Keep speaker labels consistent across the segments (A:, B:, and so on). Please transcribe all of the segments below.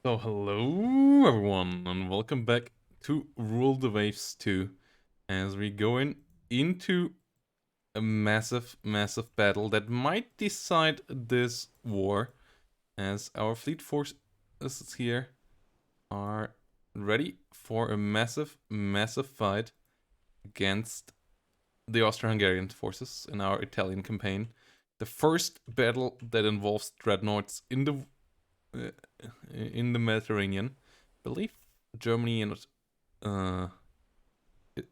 A: So hello everyone and welcome back to Rule the Waves 2 as we go into a massive battle that might decide this war as our fleet forces here are ready for a massive fight against the Austro-Hungarian forces in our Italian campaign. The first battle that involves dreadnoughts uh, in the Mediterranean. I believe Germany and uh, it,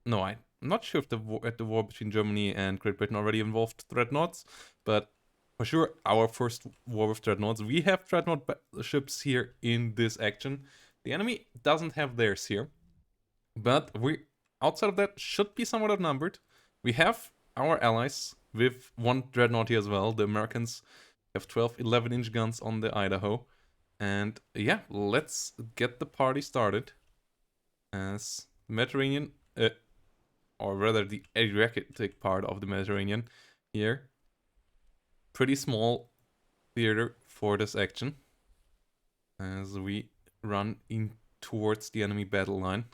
A: no, I'm not sure if the war between Germany and Great Britain already involved dreadnoughts, but for sure our first war with dreadnoughts. We have dreadnought ships here in this action. The enemy doesn't have theirs here, but we outside of that should be somewhat outnumbered. We have our allies with one dreadnought here as well. The Americans have 12 11-inch guns on the Idaho. And yeah, let's get the party started. As Mediterranean, or rather the Adriatic part of the Mediterranean here. Pretty small theater for this action. As we run in towards the enemy battle line.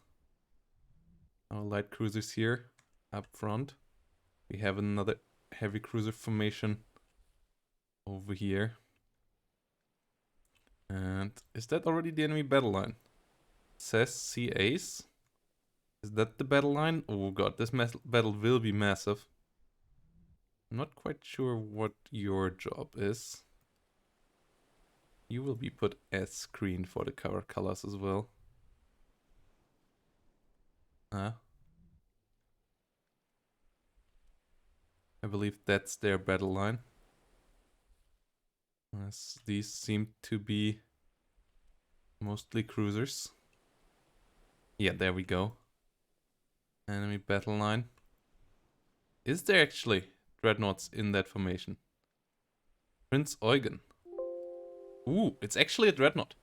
A: Our light cruisers here up front. We have another heavy cruiser formation over here. And is that already the enemy battle line? It says CAs. Is that the battle line? Oh god, this battle will be massive. I'm not quite sure what your job is. You will be put as screen for the cover colors as well. I believe that's their battle line. As these seem to be mostly cruisers. Yeah, there we go. Enemy battle line. Is there actually dreadnoughts in that formation? Prince Eugen. Ooh, it's actually a dreadnought.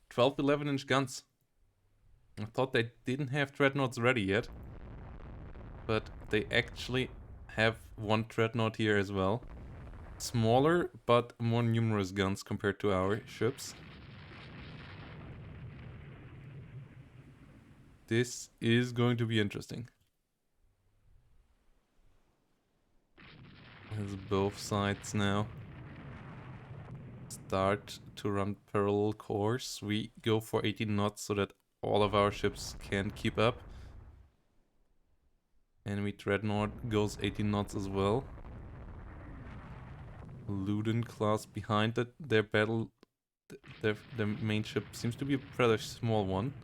A: 12 11-inch guns. I thought they didn't have dreadnoughts ready yet. But they actually have one dreadnought here as well. Smaller, but more numerous guns compared to our ships. This is going to be interesting. As both sides now start to run parallel course, we go for 18 knots so that all of our ships can keep up. Enemy Dreadnought goes 18 knots as well. Luden class behind it, their main ship seems to be a rather small one.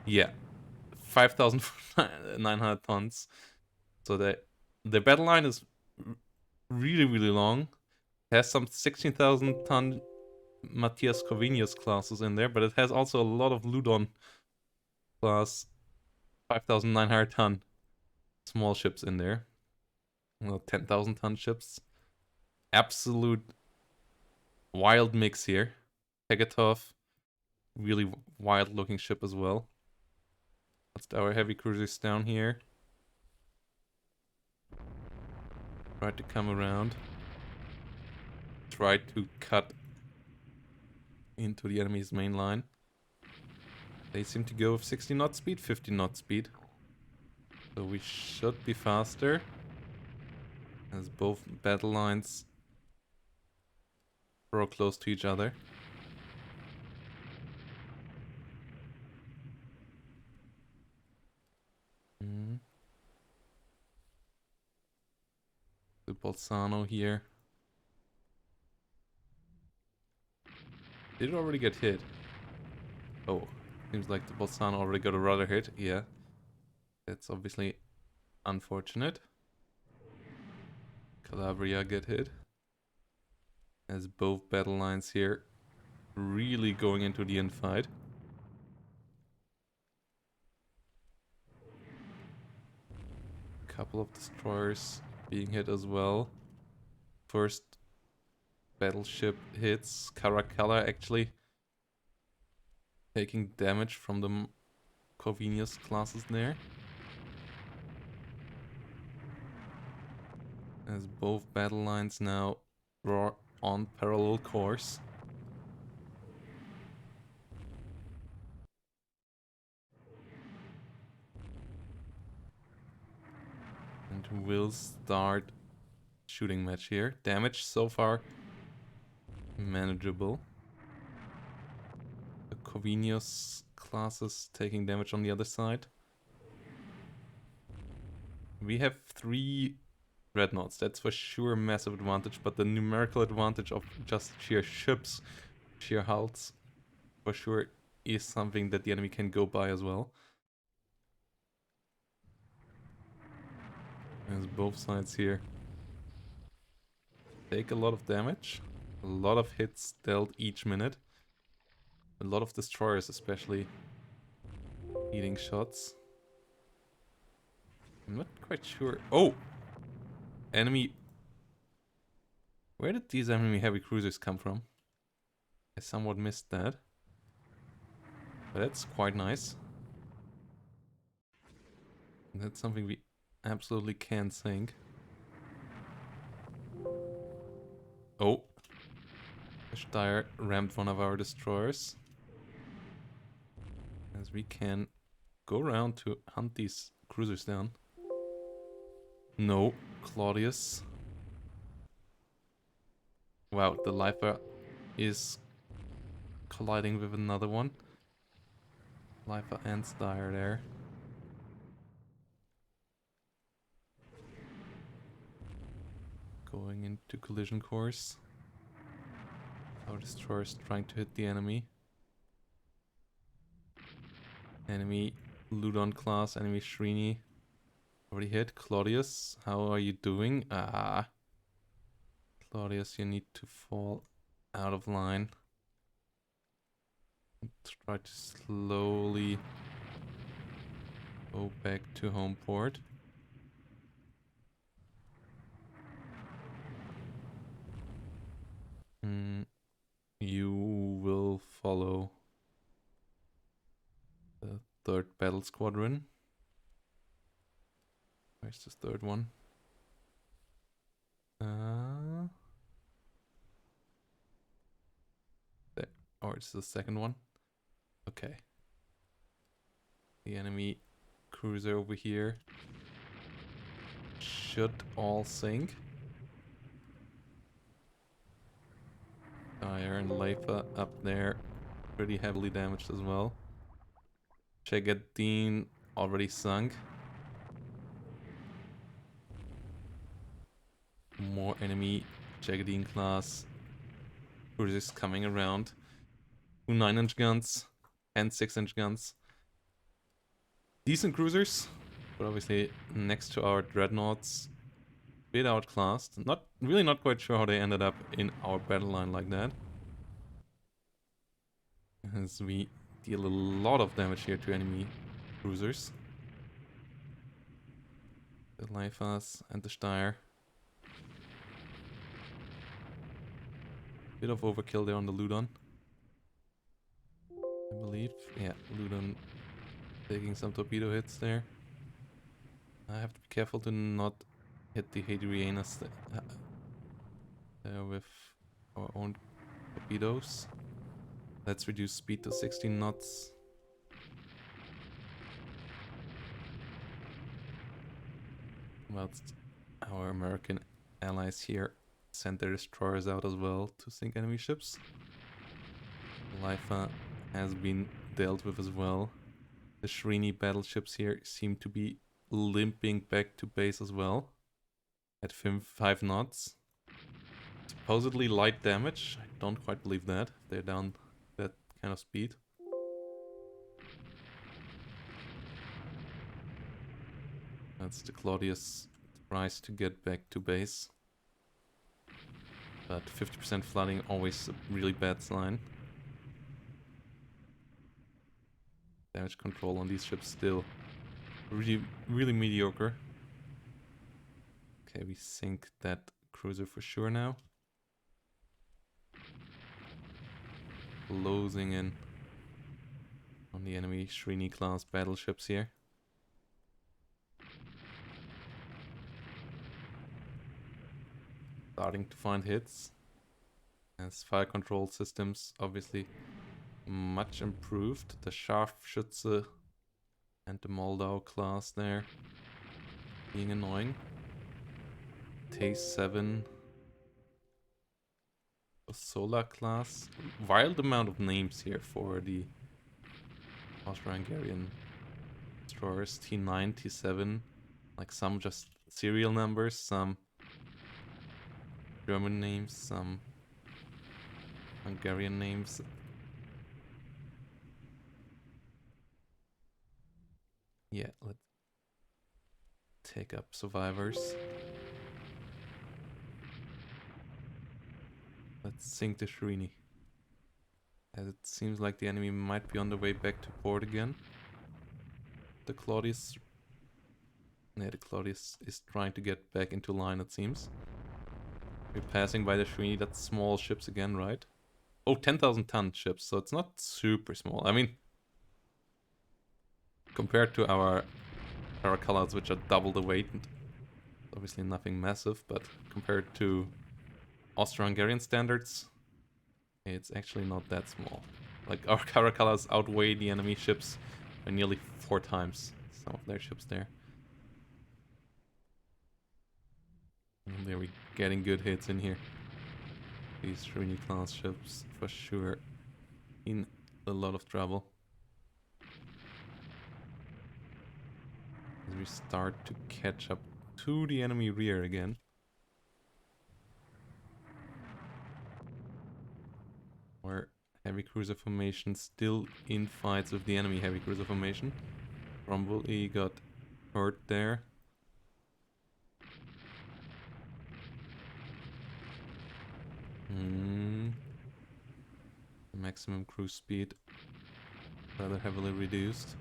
A: Yeah, 5,900 tons. So the battle line is really long. It has some 16,000 ton Matthias Corvinus classes in there, but it has also a lot of Ludon class 5,900 ton small ships in there. Well, 10,000 ton ships. Absolute wild mix here. Tegetov, really wild looking ship as well. Let's our heavy cruisers down here. Try to come around. Try to cut into the enemy's main line. They seem to go with 60 knot speed, 50 knot speed. So we should be faster. As both battle lines draw close to each other. The Bolzano here. Did it already get hit? Oh, seems like the Bolzano already got a rudder hit. Yeah. That's obviously unfortunate. Calabria get hit. As both battle lines here really going into the infight. Couple of destroyers being hit as well. First battleship hits. Caracalla actually taking damage from the Corvinus classes there. As both battle lines now draw on parallel course. And we'll start shooting match here. Damage so far manageable. The Corvinus classes taking damage on the other side. We have 3 Dreadnaughts. That's for sure a massive advantage, but the numerical advantage of just sheer ships, sheer hulks, for sure is something that the enemy can go by as well. As both sides here take a lot of damage, a lot of hits dealt each minute, a lot of destroyers especially eating shots. I'm not quite sure. Oh! Enemy... Where did these enemy heavy cruisers come from? I somewhat missed that. But that's quite nice. That's something we absolutely can't sink. Oh! The Steyr rammed one of our destroyers. As we can go around to hunt these cruisers down. No, Claudius. Wow, the Lifer is colliding with another one. Lifer and Steyr there. Going into collision course. Our destroyers trying to hit the enemy. Enemy Ludon class, enemy Shrini. Already hit. Claudius, how are you doing? Ah. Claudius, you need to fall out of line. Try to slowly go back to home port. You will follow the 3rd battle squadron. Where's the 3rd one? There. Or it's the 2nd one. Okay. The enemy cruiser over here should all sink. Iron Leifa up there, pretty heavily damaged as well. Chegadine already sunk. More enemy Chegadine class cruisers coming around. 2 9-inch guns and 6-inch guns. Decent cruisers, but obviously next to our Dreadnaughts, bit outclassed. Not quite sure how they ended up in our battle line like that. As we deal a lot of damage here to enemy cruisers. The Leifas and the Steyr. Bit of overkill there on the Ludon, I believe. Yeah, Ludon taking some torpedo hits there. I have to be careful to not hit the Hadrianus with our own torpedoes. Let's reduce speed to 16 knots. Whilst our American allies here send their destroyers out as well to sink enemy ships. Lifa has been dealt with as well. The Shrini battleships here seem to be limping back to base as well. At 5 knots. Supposedly light damage. I don't quite believe that. They're down that kind of speed. That's the Claudius tries to get back to base. But 50% flooding, always a really bad sign. Damage control on these ships still really mediocre. Okay, we sink that cruiser for sure now. Closing in on the enemy Shrini class battleships here. Starting to find hits. As fire control systems obviously much improved. The Scharfschütze and the Moldau class there being annoying. T7. Solar class. Wild amount of names here for the Austro-Hungarian destroyers. T9, T7. Like some just serial numbers, some German names, some Hungarian names. Yeah, let's take up survivors. Let's sink the Shrini. As it seems like the enemy might be on the way back to port again. The Claudius... Yeah, the Claudius is trying to get back into line, it seems. We're passing by the Shrini, that's small ships again, right? Oh, 10,000 ton ships, so it's not super small. I mean, compared to our Caracalas, which are double the weight, obviously nothing massive, but compared to Austro-Hungarian standards, it's actually not that small. Like, our Caracalas outweigh the enemy ships by nearly 4 times some of their ships there. And there we're getting good hits in here. These Shrini class ships, for sure, in a lot of trouble. As we start to catch up to the enemy rear again. Our heavy cruiser formation still in fights with the enemy heavy cruiser formation. Rumble got hurt there. The maximum cruise speed rather heavily reduced.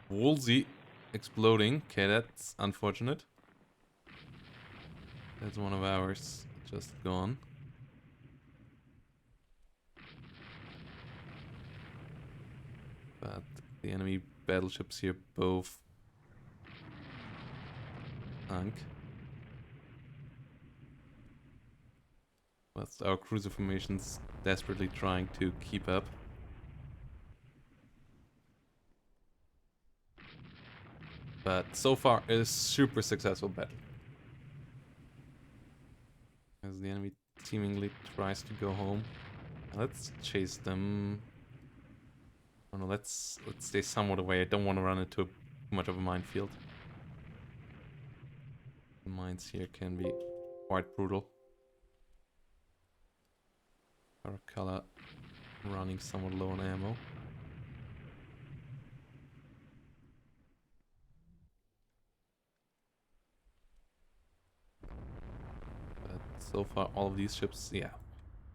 A: Woolsey exploding. Okay, that's unfortunate. That's one of ours just gone. But the enemy battleships here both sunk. But our cruiser formation's desperately trying to keep up. But so far, a super successful battle. As the enemy seemingly tries to go home. Let's chase them. Oh no, let's stay somewhat away. I don't want to run into too much of a minefield. The mines here can be quite brutal. Caracalla running somewhat low on ammo. But so far all of these ships, yeah,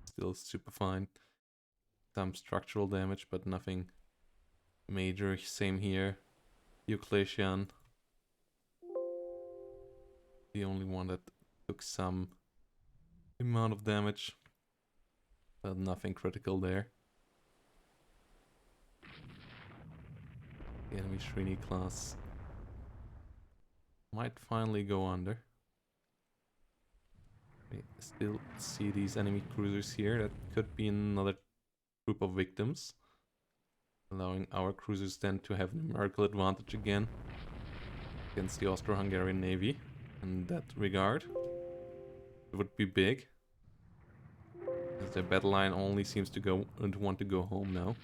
A: still super fine. Some structural damage, but nothing major. Same here. Diocletian. The only one that took some amount of damage. But nothing critical there. The enemy Shrini class might finally go under. We still see these enemy cruisers here. That could be another group of victims. Allowing our cruisers then to have numerical advantage again against the Austro-Hungarian Navy. In that regard, it would be big. As their battle line only seems to go and want to go home now.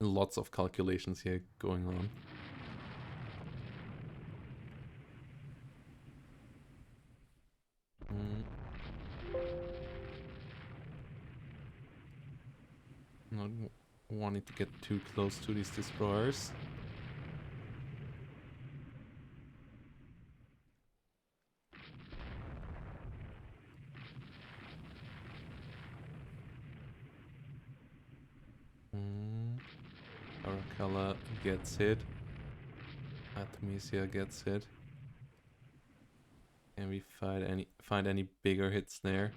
A: Lots of calculations here going on. Not wanting to get too close to these destroyers. Caracalla gets hit. Artemisia gets hit. Can we find any bigger hits there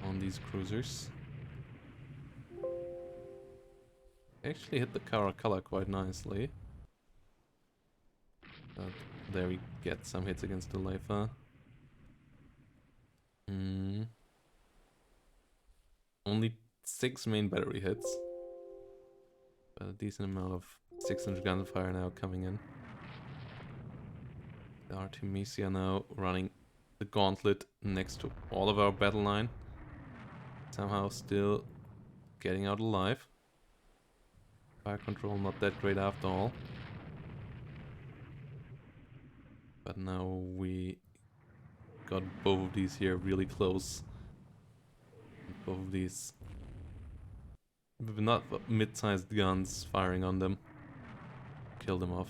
A: on these cruisers? Actually hit the Caracalla quite nicely. But there we get some hits against the Leifa. Only 6 main battery hits. But a decent amount of 600 gunfire now coming in. The Artemisia now running the gauntlet next to all of our battle line. Somehow still getting out alive. Fire control not that great after all. But now we got both of these here really close. Both of these not mid-sized guns firing on them. Kill them off.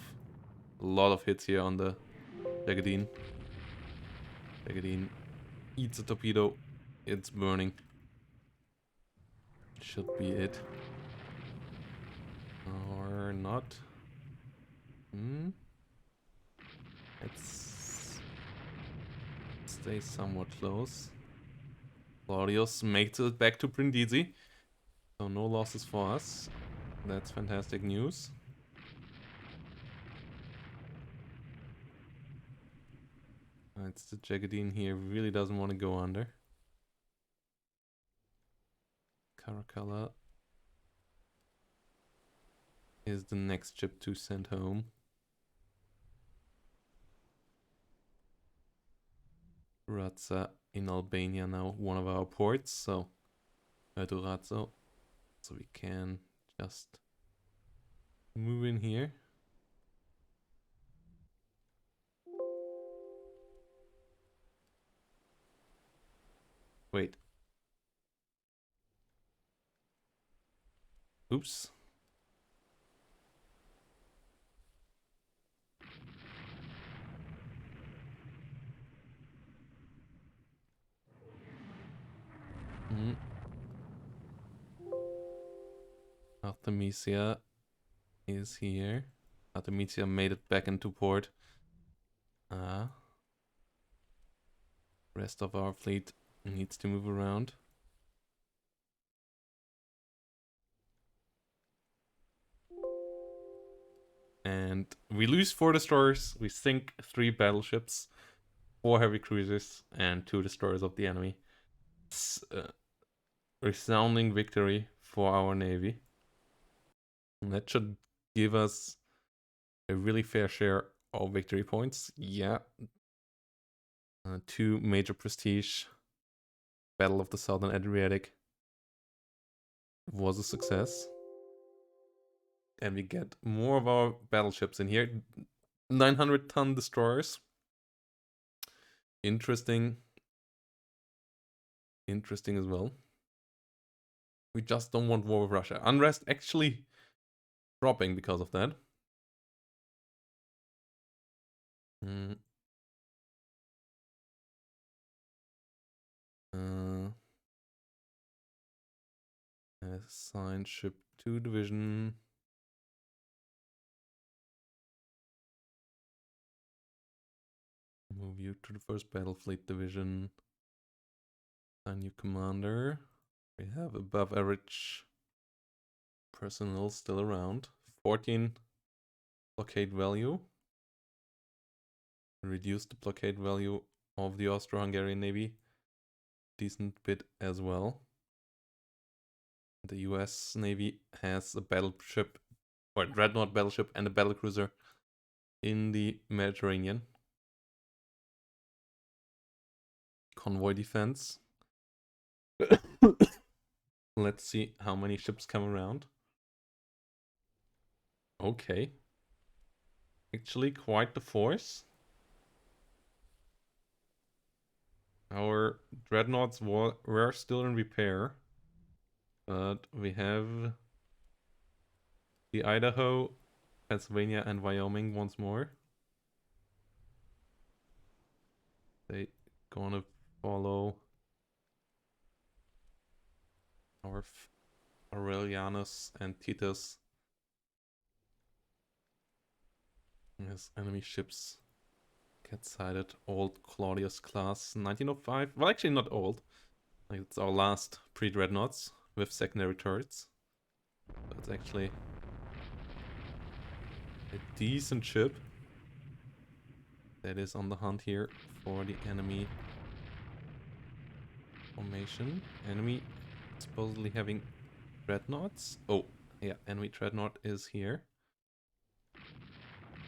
A: A lot of hits here on the Jagadine. Jagadine eats a torpedo. It's burning. Should be it. Or not. Let's stay somewhat close. Claudius makes it back to Brindisi. So no losses for us. That's fantastic news. It's the Jagadine here, really doesn't want to go under. Caracalla is the next ship to send home. Razza in Albania now, one of our ports, so to Razzo. So we can just move in here. Wait. Oops. Artemisia is here. Artemisia made it back into port. Rest of our fleet needs to move around. And we lose 4 destroyers, we sink 3 battleships, 4 heavy cruisers, and 2 destroyers of the enemy. It's a resounding victory for our navy. And that should give us a really fair share of victory points. Yeah. 2 major prestige. Battle of the Southern Adriatic was a success. And we get more of our battleships in here. 900-ton destroyers. Interesting. Interesting as well. We just don't want war with Russia. Unrest actually dropping because of that. Assign ship 2 division. Move you to the 1st Battle Fleet Division. Assign new commander. We have above average personnel still around. 14 blockade value. Reduce the blockade value of the Austro-Hungarian Navy. Decent bit as well. The US Navy has a battleship, or a Dreadnaught battleship and a battlecruiser in the Mediterranean. Convoy defense. Let's see how many ships come around. Okay. Actually quite the force. Our Dreadnoughts were still in repair. But we have the Idaho, Pennsylvania, and Wyoming once more. They gonna follow our Aurelianus and Titus. As enemy ships get sighted. Old Claudius class 1905. Well, actually not old. Like, it's our last pre-dreadnoughts with secondary turrets. So it's actually a decent ship that is on the hunt here for the enemy formation. Enemy supposedly having dreadnoughts. Oh, Yeah, enemy Dreadnaught is here.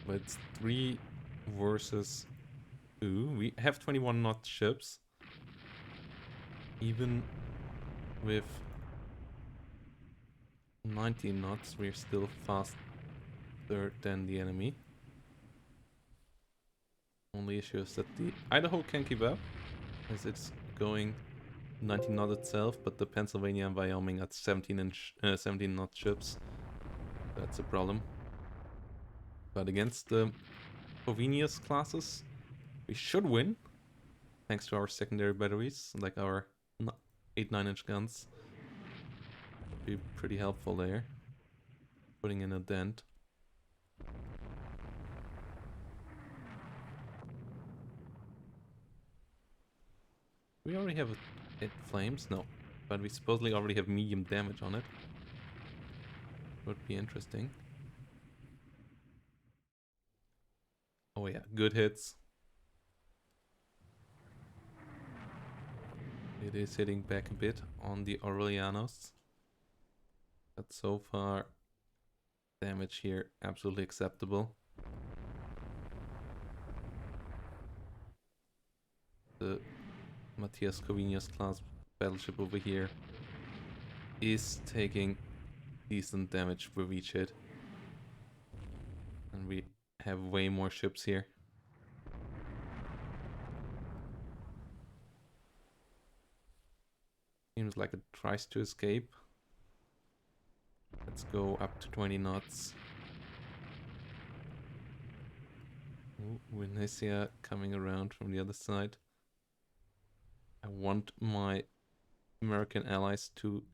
A: But it's 3 versus 2. We have 21 knot ships. Even with 19 knots, we're still faster than the enemy. Only issue is that the Idaho can keep up, as it's going 19 knot itself, but the Pennsylvania and Wyoming at 17 knot ships. That's a problem. But against the Provenius classes, we should win, thanks to our secondary batteries, like our 8-9-inch guns. Be pretty helpful there. Putting in a dent. We already have it flames? No. But we supposedly already have medium damage on it. Would be interesting. Oh yeah, good hits. It is hitting back a bit on the Aurelianos. But so far, damage here absolutely acceptable. The Matthias Covinius class battleship over here is taking decent damage with each hit. And we have way more ships here. Seems like it tries to escape. Let's go up to 20 knots. Ooh, Venetia coming around from the other side. I want my American allies to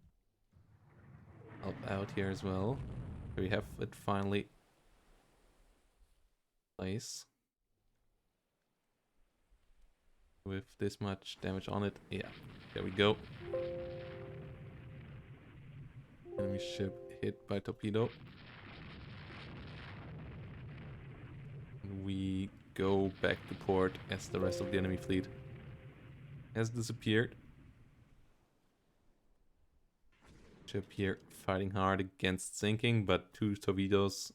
A: help out here as well. We have it finally place. With this much damage on it. Yeah, there we go. Enemy ship hit by torpedo. We go back to port as the rest of the enemy fleet has disappeared. Ship here fighting hard against sinking, but 3 torpedoes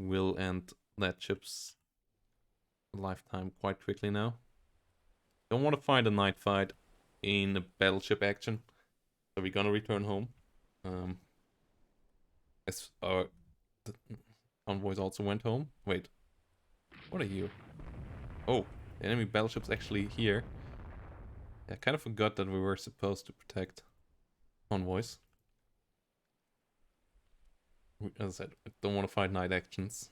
A: will end that ship's lifetime quite quickly now. Don't want to find a night fight in a battleship action, so we're gonna return home. As our convoys also went home. Wait, what are you? Oh, the enemy battleship's actually here. Yeah, I kind of forgot that we were supposed to protect convoys. As I said, I don't want to fight night actions.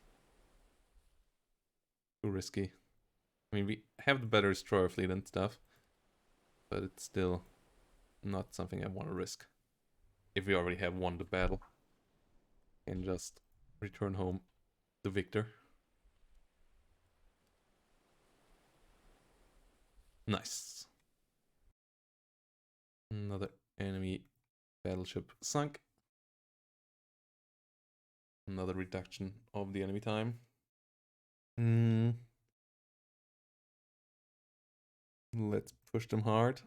A: Too risky. I mean, we have the better destroyer fleet and stuff, but it's still not something I want to risk. If we already have won the battle and just return home the victor. Nice. Another enemy battleship sunk. Another reduction of the enemy time. Let's push them hard.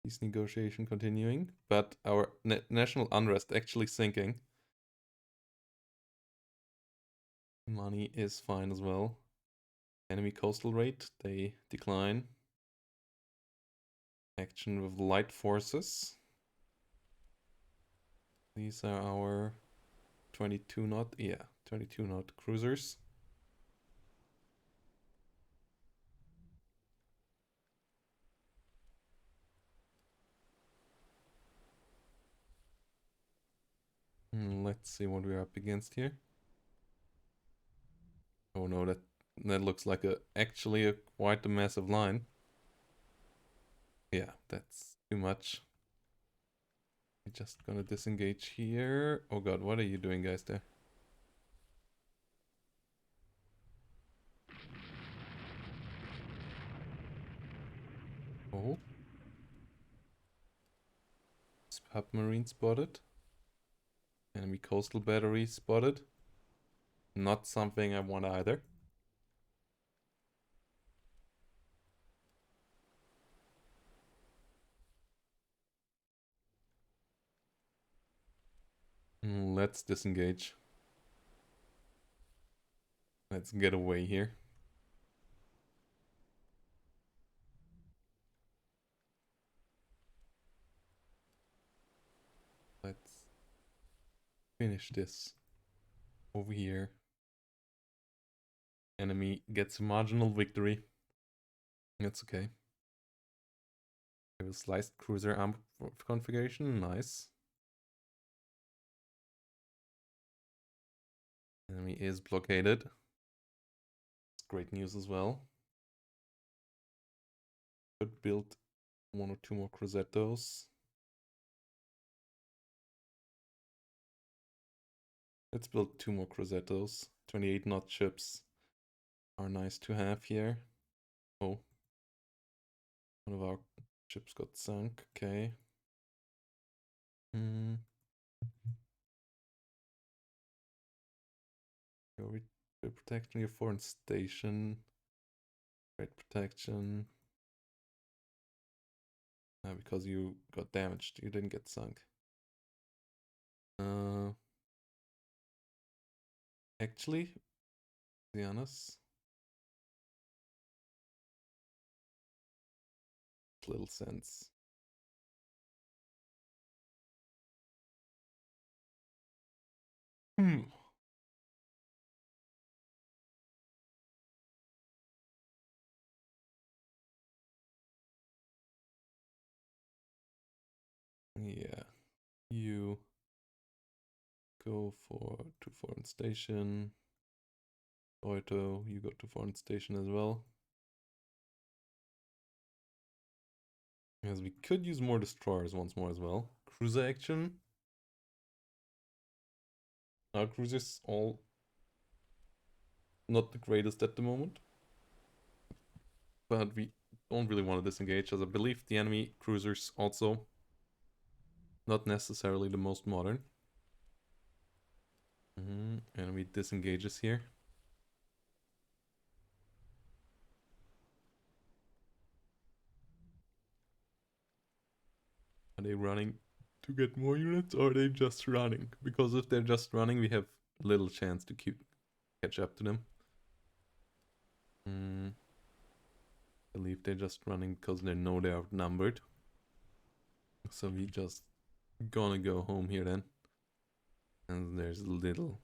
A: Peace negotiation continuing, but our national unrest actually sinking. Money is fine as well. Enemy coastal rate, they decline. Action with light forces. These are our 22 knot, yeah, 22 knot cruisers. Let's see what we're up against here. Oh no, that looks like actually quite a massive line. Yeah, that's too much. I'm just gonna disengage here. Oh god, what are you doing, guys, there? Oh. Submarine spotted. Enemy coastal battery spotted. Not something I want either. Let's disengage. Let's get away here. Let's finish this over here. Enemy gets a marginal victory. That's okay. We have a sliced cruiser arm configuration. Nice. Enemy is blockaded. It's great news as well. Could build 1 or 2 more Cruzettos. Let's build 2 more Cruzettos. 28 knot ships are nice to have here. Oh. One of our ships got sunk. Okay. Your protection, your foreign station. Great protection. Because you got damaged. You didn't get sunk. Actually, to be honest, little sense. Yeah. You go to foreign station. Oito, you go to foreign station as well. As we could use more destroyers once more as well. Cruiser action. Our cruisers all not the greatest at the moment. But we don't really want to disengage, as I believe the enemy cruisers also not necessarily the most modern. Enemy disengages here. Are they running to get more units, or are they just running? Because if they're just running, we have little chance to catch up to them. I believe they're just running because they know they're outnumbered. So we just gonna go home here then. And there's little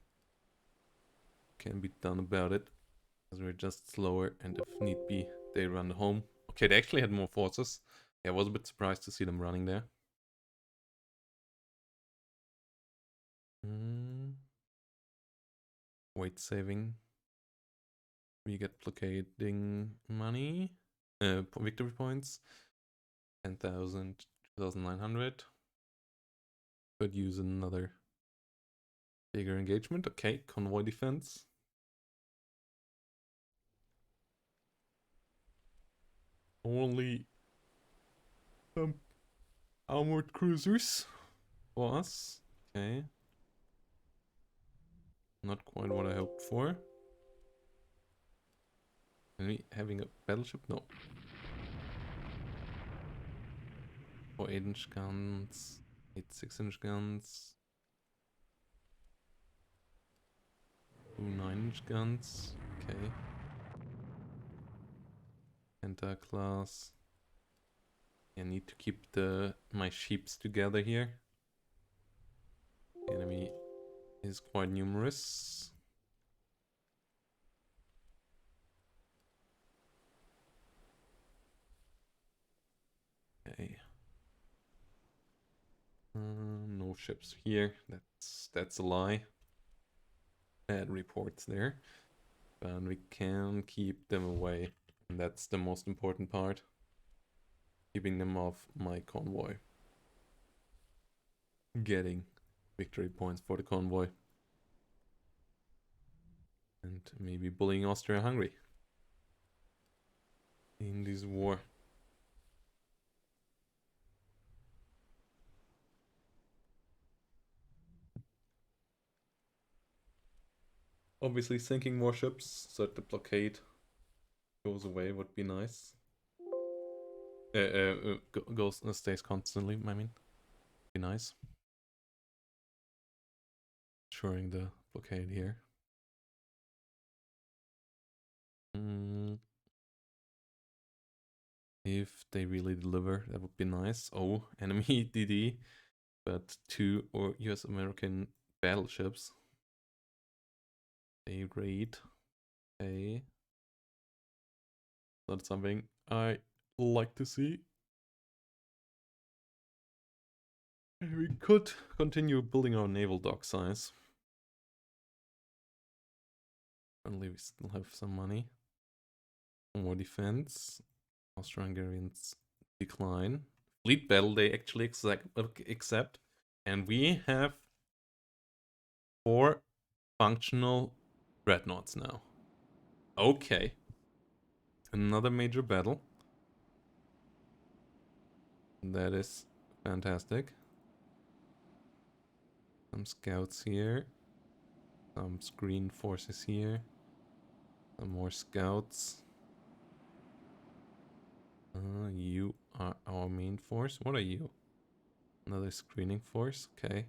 A: can be done about it. Because we're just slower, and if need be, they run home. Okay, they actually had more forces. Yeah, I was a bit surprised to see them running there. Weight saving. We get blockading money. Victory points. 10,000, 2,900. Could use another bigger engagement. Okay, convoy defense. Only some armored cruisers for us. Okay. Not quite what I hoped for. Are having a battleship? No. 4 8-inch guns. 8 6-inch guns. 2 9-inch guns. Okay. Penta class. I need to keep my sheeps together here. The enemy is quite numerous. Okay. No ships here. That's a lie. Bad reports there. But we can keep them away. And that's the most important part. Keeping them off my convoy. Getting victory points for the convoy. And maybe bullying Austria-Hungary in this war. Obviously sinking more ships so that the blockade goes away would be nice. Stays constantly, I mean. Be nice. capturing the blockade here. If they really deliver, that would be nice. Oh, enemy DD, but 2 or US American battleships. They raid. Okay. That's something I like to see. We could continue building our naval dock size. Only we still have some money. More defense. Austro-Hungarians decline. Fleet battle they actually accept. And we have 4 functional dreadnoughts now. Okay. Another major battle. That is fantastic. Some scouts here. Some screen forces here. Some more scouts. You are our main force. What are you? Another screening force. Okay.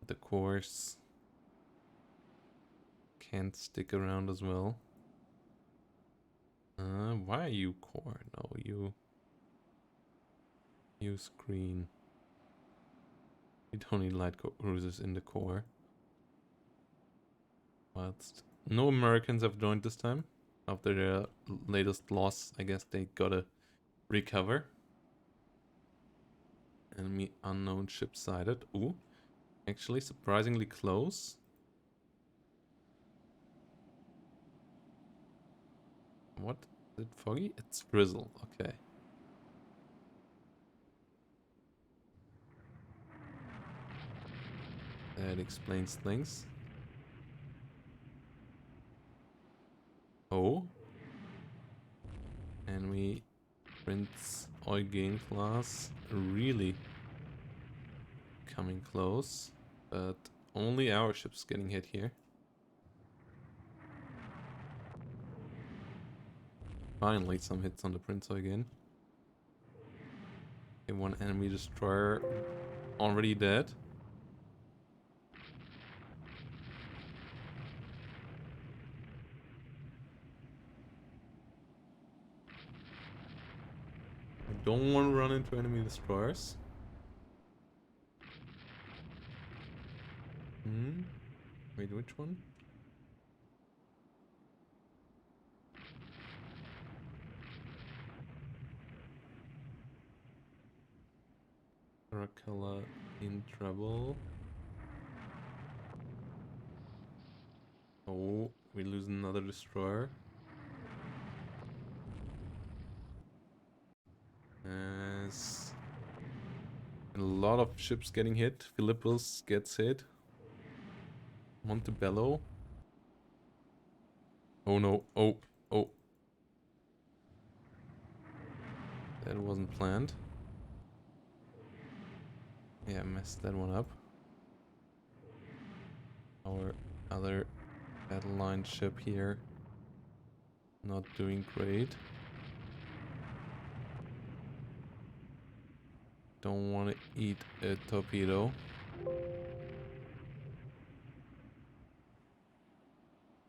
A: The course can't stick around as well. Why are you core? No, you screen. We don't need light cruisers in the core. But no Americans have joined this time. After their latest loss, I guess they gotta recover. Enemy unknown ship sighted. Ooh, actually surprisingly close. What? Is it foggy? It's drizzle. Okay. That explains things. Oh. Enemy Prince Eugen class really coming close. But only our ship's getting hit here. Finally, some hits on the Prince Eugen. Okay, one enemy destroyer already dead. I don't want to run into enemy destroyers. Wait, which one? Caracalla in trouble. Oh, we lose another destroyer. As a lot of ships getting hit. Philippus gets hit. Montebello. Oh no. Oh. That wasn't planned. Yeah, messed that one up. Our other battle line ship here. Not doing great. Don't want to eat a torpedo.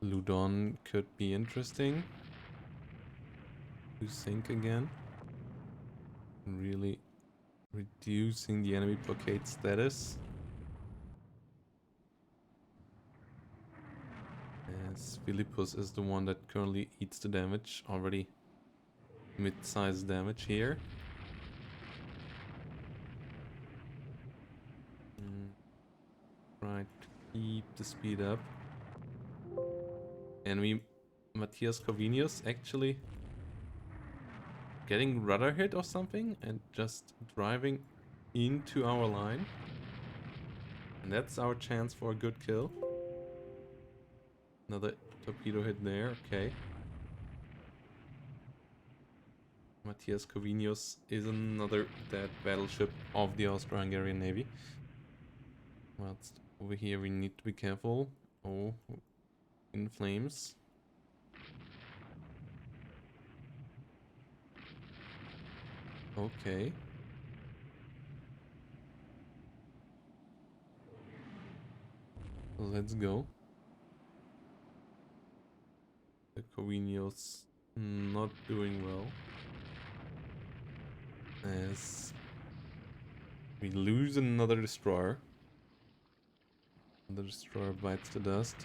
A: Ludon could be interesting. To sink again. Really reducing the enemy blockade status. As Philippus is the one that currently eats the damage. Already mid-sized damage here. Try to keep the speed up. Enemy Matthias Corvinus actually getting rudder hit or something and just driving into our line. And that's our chance for a good kill. Another torpedo hit there, okay. Matthias Corvinus is another dead battleship of the Austro-Hungarian Navy. Whilst over here we need to be careful. Oh, in flames. Okay. Let's go. The Corvinio's not doing well. As we lose another destroyer. The destroyer bites the dust.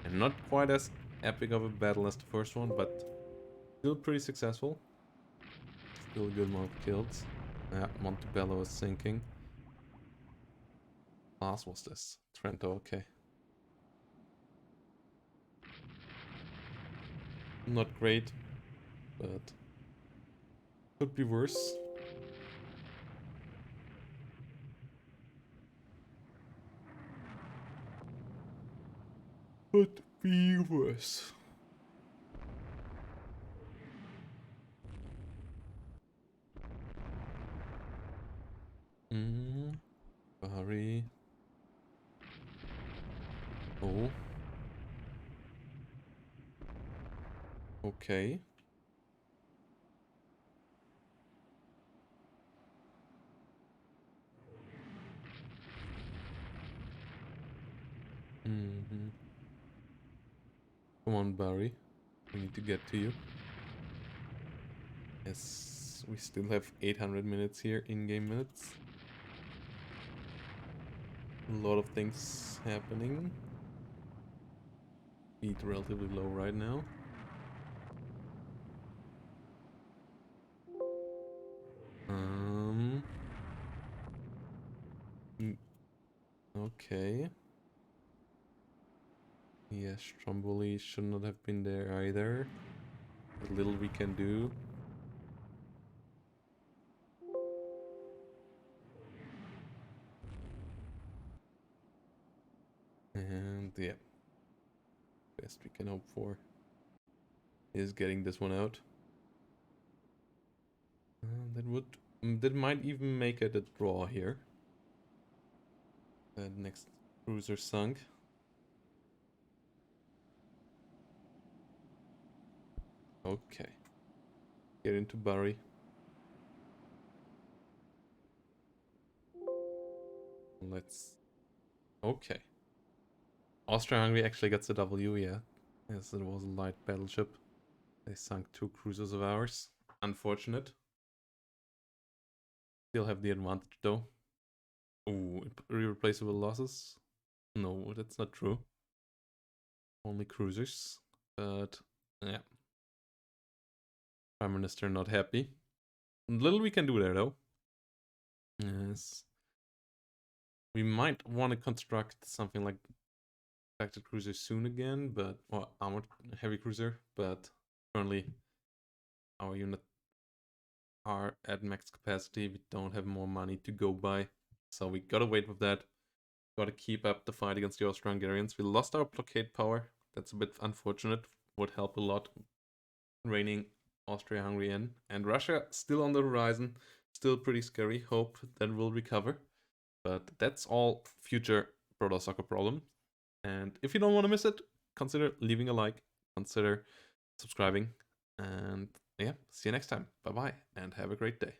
A: And not quite as epic of a battle as the first one, but still pretty successful. Still a good amount of kills. Yeah, Montebello is sinking. Class was this? Trento, okay. Not great, but could be worse. Could be worse. Hurry. Oh. Okay. Come on, Barry. We need to get to you. Yes, we still have 800 minutes here, in-game minutes. A lot of things happening. Speed relatively low right now. Okay. Yeah, Stromboli should not have been there either. A little we can do. And yeah, best we can hope for is getting this one out. That might even make it a draw here. That next cruiser sunk. Okay. Get into Bari. Let's... Okay. Austria-Hungary actually gets the W, yeah. Yes, it was a light battleship. They sunk 2 cruisers of ours. Unfortunate. Still have the advantage though. Ooh, irreplaceable losses? No, that's not true. Only cruisers. But, yeah. Prime Minister not happy. Little we can do there though. Yes. We might want to construct something like Factor Cruiser soon again, but... Or armored heavy cruiser, but currently our unit are at max capacity. We don't have more money to go by. So we gotta wait with that. Gotta keep up the fight against the Austro-Hungarians. We lost our blockade power. That's a bit unfortunate. Would help a lot reining Austria-Hungary in. And Russia still on the horizon. Still pretty scary. Hope that will recover. But that's all future Proto Soccer problem. And if you don't want to miss it, consider leaving a like. Consider subscribing. And yeah, see you next time. Bye bye and have a great day.